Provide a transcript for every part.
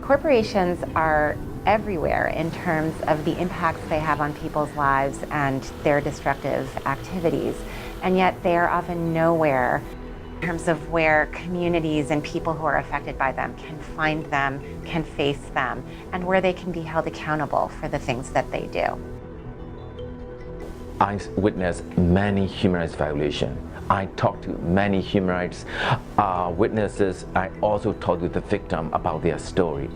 Corporations are everywhere in terms of the impacts they have on people's lives and their destructive activities, and yet they are often nowhere in terms of where communities and people who are affected by them can find them, can face them, and where they can be held accountable for the things that they do. I witnessed many human rights violations. I talked to many human rights witnesses. I also talked to the victim about their story.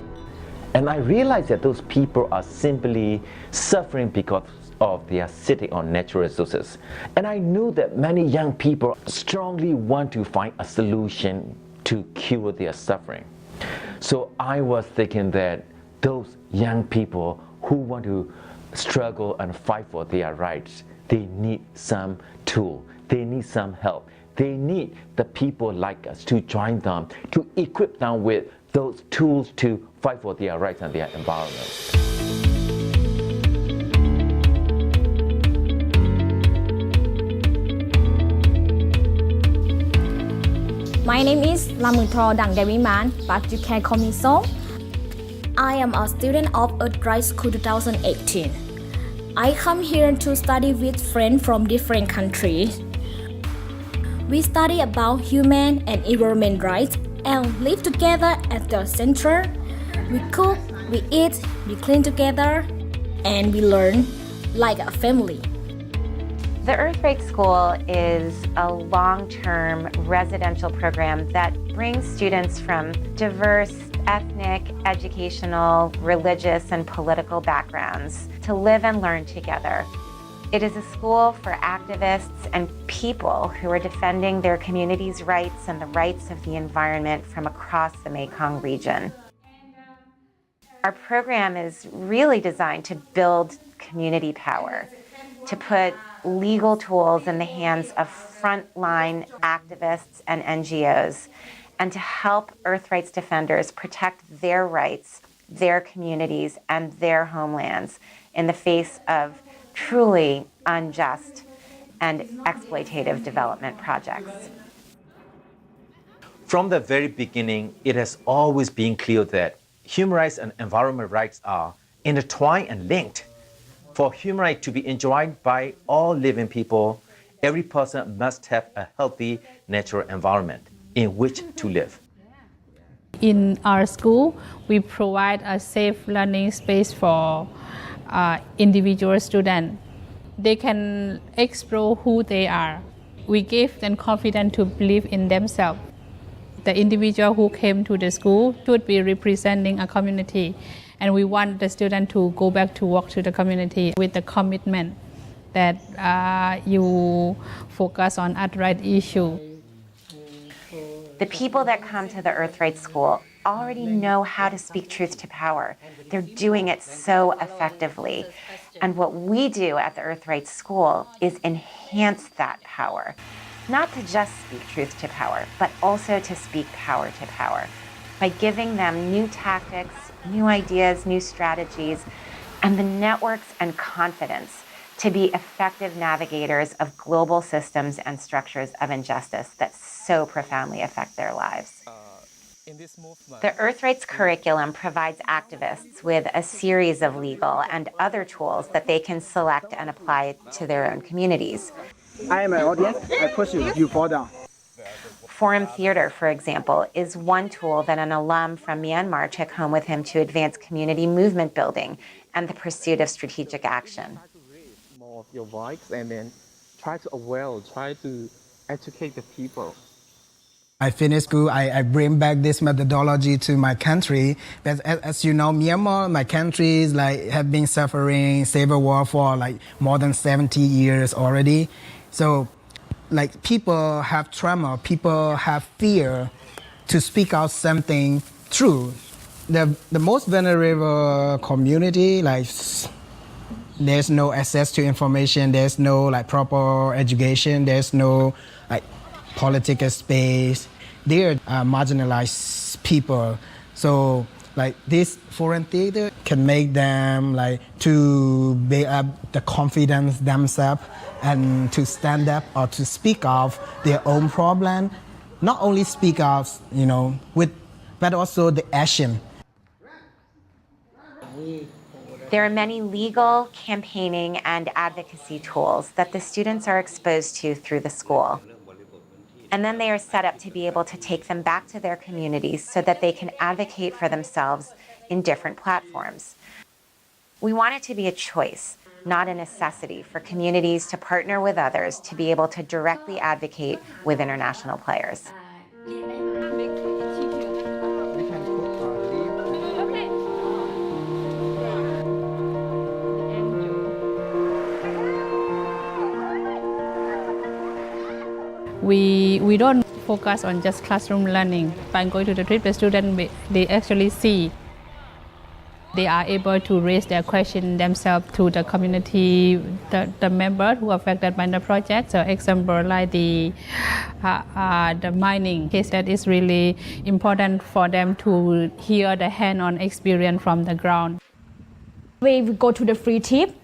And I realized that those people are simply suffering because of their sitting on natural resources. And I knew that many young people strongly want to find a solution to cure their suffering. So I was thinking that those young people who want to struggle and fight for their rights, they need some tool, they need some help. They need the people like us to join them, to equip them with those tools to fight for their rights and their environment. My name is Lamutro Dangdeviman, but you can call me So. I am a student of EarthRights School 2018. I come here to study with friends from different countries. We study about human and environment rights and live together at the center. We cook, we eat, we clean together, and we learn like a family. The EarthRights School is a long-term residential program that brings students from diverse ethnic, educational, religious, and political backgrounds to live and learn together. It is a school for activists and people who are defending their community's rights and the rights of the environment from across the Mekong region. Our program is really designed to build community power, to put legal tools in the hands of frontline activists and NGOs, and to help EarthRights defenders protect their rights, their communities, and their homelands in the face of truly unjust and exploitative development projects. From the very beginning, it has always been clear that human rights and environmental rights are intertwined and linked. For human rights to be enjoyed by all living people, every person must have a healthy natural environment in which to live. In our school, we provide a safe learning space for individual students. They can explore who they are. We give them confidence to believe in themselves. The individual who came to the school should be representing a community, and we want the student to go back to work to the community with the commitment that you focus on EarthRights issue. The people that come to the EarthRights School already know how to speak truth to power. They're doing it so effectively. And what we do at the EarthRights School is enhance that power. Not to just speak truth to power, but also to speak power to power by giving them new tactics, new ideas, new strategies, and the networks and confidence to be effective navigators of global systems and structures of injustice that so profoundly affect their lives. The EarthRights curriculum provides activists with a series of legal and other tools that they can select and apply to their own communities. I am an audience. I push you, you fall down. Forum theater, for example, is one tool that an alum from Myanmar took home with him to advance community movement building and the pursuit of strategic action. More of your voice and then try to educate the people. I finished school, I bring back this methodology to my country. But as you know, Myanmar, my country, is have been suffering civil war for more than 70 years already. So people have trauma, people have fear to speak out something true. The most vulnerable community, there's no access to information, there's no proper education, there's no political space. They're marginalized people. So this foreign theater can make them to build up the confidence themselves and to stand up or to speak of their own problem. Not only speak of, but also the action. There are many legal, campaigning, and advocacy tools that the students are exposed to through the school. And then they are set up to be able to take them back to their communities so that they can advocate for themselves in different platforms. We want it to be a choice, not a necessity, for communities to partner with others to be able to directly advocate with international players. We don't focus on just classroom learning. By going to the trip, the students, they actually see. They are able to raise their question themselves to the community, the members who are affected by the project. So example like the mining case, that is really important for them to hear the hand-on experience from the ground. When we go to the free tip,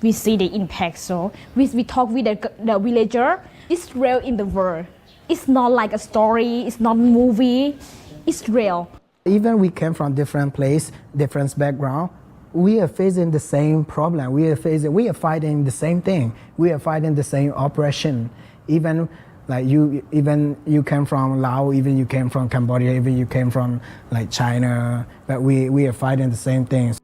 we see the impact. So we talk with the villager. It's real in the world. It's not like a story, it's not a movie, it's real. Even we came from different place, different background, we are facing the same problem. We are fighting the same thing. We are fighting the same oppression. Even you came from Laos, even you came from Cambodia, even you came from like China, but we are fighting the same things.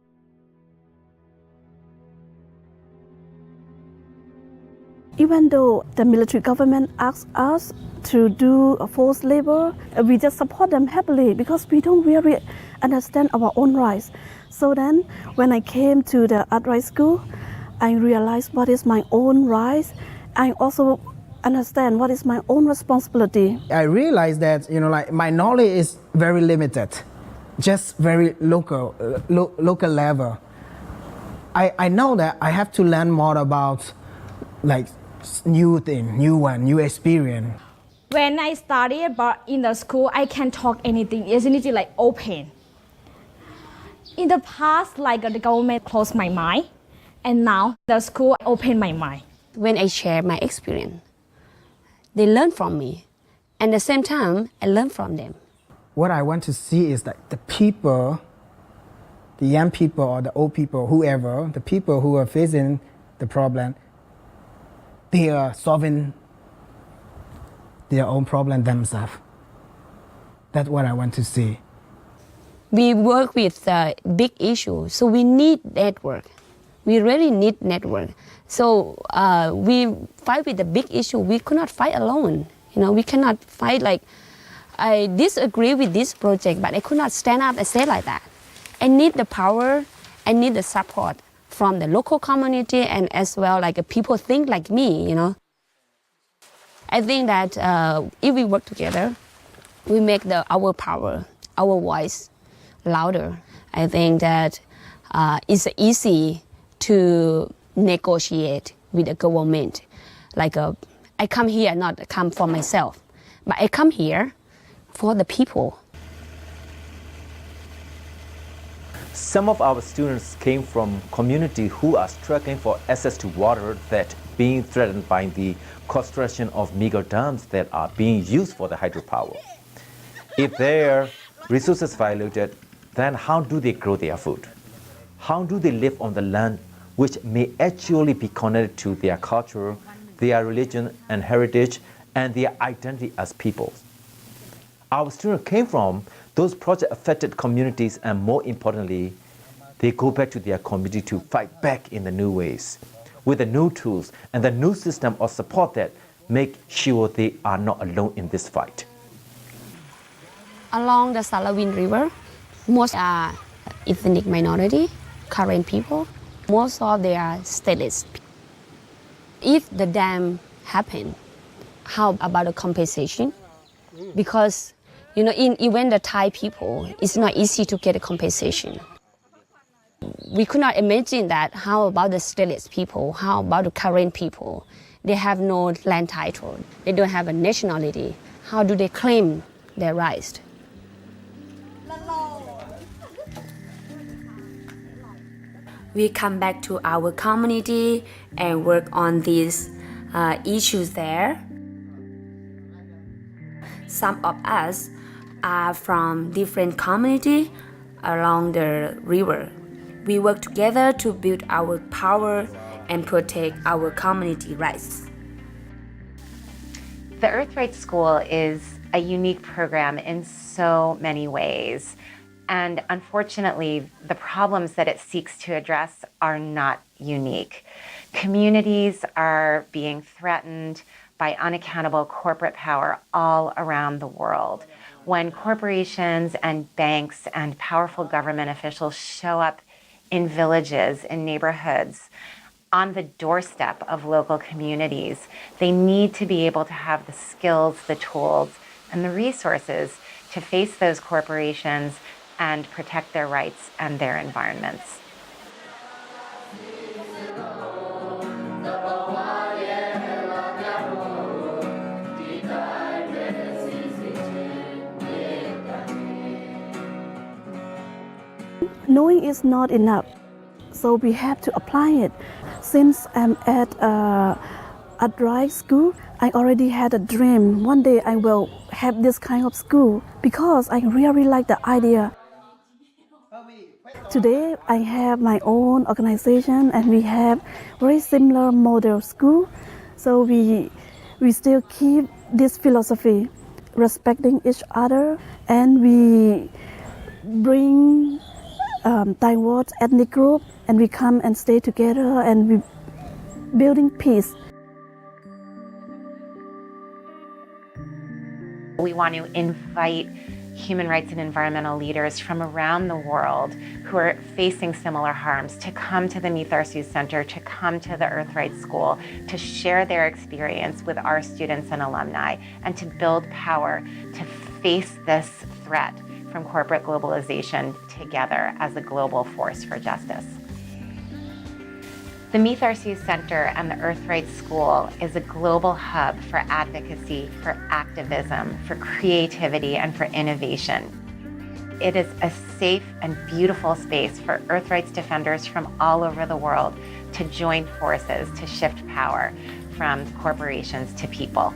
Even though the military government asks us to do forced labor, we just support them happily because we don't really understand our own rights. So then, when I came to the EarthRights School, I realized what is my own rights. I also understand what is my own responsibility. I realized that my knowledge is very limited, just very local level. I know that I have to learn more about new experience. When I study about in the school, I can talk anything. It's anything like open. In the past, the government closed my mind, and now the school opened my mind. When I share my experience, they learn from me, and at the same time, I learn from them. What I want to see is that the people, the young people or the old people, whoever, the people who are facing the problem, they are solving their own problem themselves. That's what I want to see. We work with big issues, so we need network. We really need network. So we fight with the big issue. We could not fight alone. We cannot fight I disagree with this project, but I could not stand up and say like that. I need the power, I need the support from the local community and as well people think like me, I think that if we work together, we make our power, our voice louder. I think that it's easy to negotiate with the government. I come here not come for myself, but I come here for the people. Some of our students came from communities who are struggling for access to water that being threatened by the construction of mega dams that are being used for the hydropower. If their resources violated, then how do they grow their food? How do they live on the land which may actually be connected to their culture, their religion and heritage, and their identity as people? Our students came from those project-affected communities, and more importantly, they go back to their community to fight back in the new ways, with the new tools and the new system of support that make sure they are not alone in this fight. Along the Salween River, most are ethnic minority, Karen people. Most of they are stateless. If the dam happen, how about the compensation? Because even the Thai people, it's not easy to get a compensation. We could not imagine that. How about the stateless people? How about the Karen people? They have no land title. They don't have a nationality. How do they claim their rights? We come back to our community and work on these issues there. Some of us are from different communities along the river. We work together to build our power and protect our community rights. The EarthRights School is a unique program in so many ways. And unfortunately, the problems that it seeks to address are not unique. Communities are being threatened by unaccountable corporate power all around the world. When corporations and banks and powerful government officials show up in villages, in neighborhoods, on the doorstep of local communities, they need to be able to have the skills, the tools, and the resources to face those corporations and protect their rights and their environments. Knowing is not enough, so we have to apply it. Since I'm at EarthRights School, I already had a dream. One day I will have this kind of school because I really like the idea. Today I have my own organization and we have very similar model school. So we still keep this philosophy, respecting each other, and we bring diverse ethnic group and we come and stay together and we building peace. We want to invite human rights and environmental leaders from around the world who are facing similar harms to come to the Mitharsu Center, to come to the EarthRights School, to share their experience with our students and alumni, and to build power to face this threat from corporate globalization together as a global force for justice. The Mitharsu Center and the EarthRights School is a global hub for advocacy, for activism, for creativity, and for innovation. It is a safe and beautiful space for Earthrights defenders from all over the world to join forces to shift power from corporations to people.